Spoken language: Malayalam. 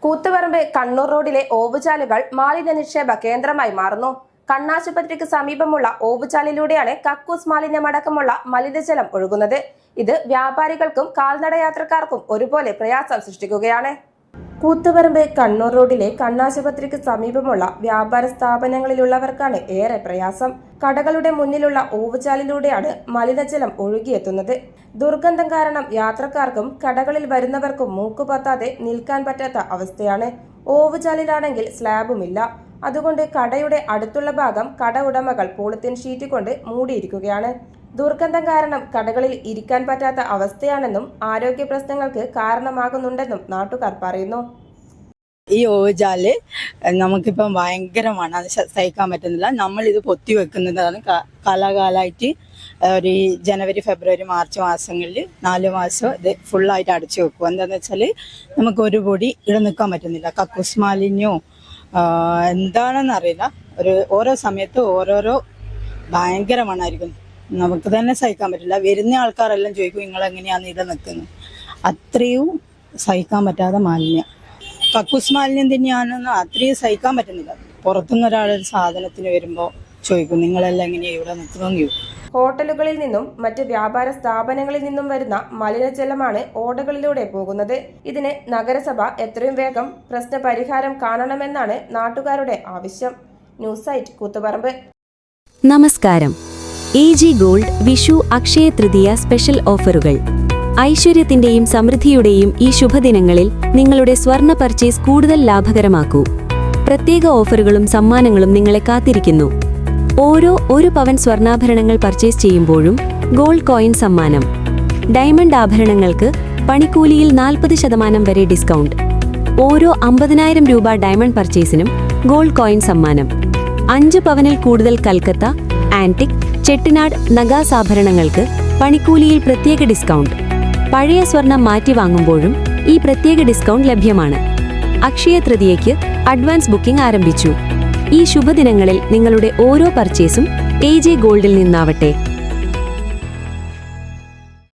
കൂത്തുപറമ്പ് കണ്ണൂർ റോഡിലെ ഓവുചാലുകൾ മാലിന്യ നിക്ഷേപ കേന്ദ്രമായി മാറുന്നു. കണ്ണാശുപത്രിക്ക് സമീപമുള്ള ഓവുചാലിലൂടെയാണ് കക്കൂസ് മാലിന്യമടക്കമുള്ള മലിനജലം ഒഴുകുന്നത്. ഇത് വ്യാപാരികൾക്കും കാൽനട യാത്രക്കാർക്കും ഒരുപോലെ പ്രയാസം സൃഷ്ടിക്കുകയാണ്. കൂത്തുപറമ്പ് കണ്ണൂർ റോഡിലെ കണ്ണാശുപത്രിക്ക് സമീപമുള്ള വ്യാപാര സ്ഥാപനങ്ങളിലുള്ളവർക്കാണ് ഏറെ പ്രയാസം. കടകളുടെ മുന്നിലുള്ള ഓവുചാലിലൂടെയാണ് മലിനജലം ഒഴുകിയെത്തുന്നത്. ദുർഗന്ധം കാരണം യാത്രക്കാർക്കും കടകളിൽ വരുന്നവർക്കും മൂക്കുപൊത്താതെ നിൽക്കാൻ പറ്റാത്ത അവസ്ഥയാണ്. ഓവുചാലിലാണെങ്കിൽ സ്ലാബുമില്ല. അതുകൊണ്ട് കടയുടെ അടുത്തുള്ള ഭാഗം കട ഉടമകൾ പോളിത്തീൻ ഷീറ്റ് കൊണ്ട് മൂടിയിരിക്കുകയാണ്. ദുർഗന്ധം കാരണം കടകളിൽ ഇരിക്കാൻ പറ്റാത്ത അവസ്ഥയാണെന്നും ആരോഗ്യ പ്രശ്നങ്ങൾക്ക് കാരണമാകുന്നുണ്ടെന്നും നാട്ടുകാർ പറയുന്നു. ഈ ഓവുചാല് നമുക്കിപ്പം ഭയങ്കരമാണ്, അത് സഹിക്കാൻ പറ്റുന്നില്ല. നമ്മളിത് പൊത്തി വെക്കുന്നതാണ് കാലാകാലമായിട്ട്. ഒരു ജനുവരി ഫെബ്രുവരി മാർച്ച് മാസങ്ങളിൽ 4 മാസം ഇത് ഫുള്ളായിട്ട് അടച്ചു വെക്കും. എന്താണെന്ന് വെച്ചാൽ നമുക്ക് ഒരു പൊടി ഇവിടെ നിൽക്കാൻ പറ്റുന്നില്ല. കക്കൂസ് മാലിന്യവും എന്താണെന്നറിയില്ല. ഓരോ സമയത്ത് ഓരോരോ ഭയങ്കര മണമായിരിക്കും. നമുക്ക് തന്നെ സഹിക്കാൻ പറ്റില്ല. വരുന്ന ആൾക്കാരെല്ലാം ചോദിക്കും, നിങ്ങളെങ്ങനെയാണ് ഇവിടെ നിൽക്കുന്നത്. അത്രയും സഹിക്കാൻ പറ്റാതെ മാലിന്യം, കക്കൂസ് മാലിന്യം തന്നെയാണെന്ന് അത്രയും സഹിക്കാൻ പറ്റുന്നില്ല. പുറത്തുനിന്ന് ഒരാളൊരു സാധനത്തിന് വരുമ്പോൾ ചോദിക്കും, നിങ്ങളെല്ലാം എങ്ങനെയാണ് ഇവിടെ നിൽക്കുന്നതെന്ന്. ഹോട്ടലുകളിൽ നിന്നും മറ്റ് വ്യാപാര സ്ഥാപനങ്ങളിൽ നിന്നും വരുന്ന മലിനജലമാണ് ഓടകളിലൂടെ പോകുന്നത്. ഇതിന് നഗരസഭ എത്രയും വേഗം പ്രശ്ന പരിഹാരം കാണണമെന്നാണ് നാട്ടുകാരുടെ ആവശ്യം. News site Koothuparamba. നമസ്കാരം. AG gold Vishu Akshaya Tritiya special ഓഫറുകൾ. ഐശ്വര്യത്തിന്റെയും സമൃദ്ധിയുടെയും ഈ ശുഭദിനങ്ങളിൽ നിങ്ങളുടെ സ്വർണ്ണ പർച്ചേസ് കൂടുതൽ ലാഭകരമാക്കൂ. പ്രത്യേക ഓഫറുകളും സമ്മാനങ്ങളും നിങ്ങളെ കാത്തിരിക്കുന്നു. ഓരോ 1 പവൻ സ്വർണ്ണാഭരണങ്ങൾ പർച്ചേസ് ചെയ്യുമ്പോഴും ഗോൾഡ് കോയിൻ സമ്മാനം. ഡയമണ്ട് ആഭരണങ്ങൾക്ക് പണിക്കൂലിയിൽ 40% വരെ ഡിസ്കൗണ്ട്. ഓരോ 50,000 രൂപ ഡയമണ്ട് പർച്ചേസിനും ഗോൾഡ് കോയിൻ സമ്മാനം. 5 പവനിൽ കൂടുതൽ കൽക്കത്ത, ആന്റിക്, ചെട്ടിനാട് നഗാസ് ആഭരണങ്ങൾക്ക് പണിക്കൂലിയിൽ പ്രത്യേക ഡിസ്കൗണ്ട്. പഴയ സ്വർണം മാറ്റി വാങ്ങുമ്പോഴും ഈ പ്രത്യേക ഡിസ്കൗണ്ട് ലഭ്യമാണ്. അക്ഷയ തൃതീയയ്ക്ക് അഡ്വാൻസ് ബുക്കിംഗ് ആരംഭിച്ചു. ഈ ശുഭദിനങ്ങളിൽ നിങ്ങളുടെ ഓരോ പർച്ചേസും AG ഗോൾഡിൽ നിന്നാവട്ടെ.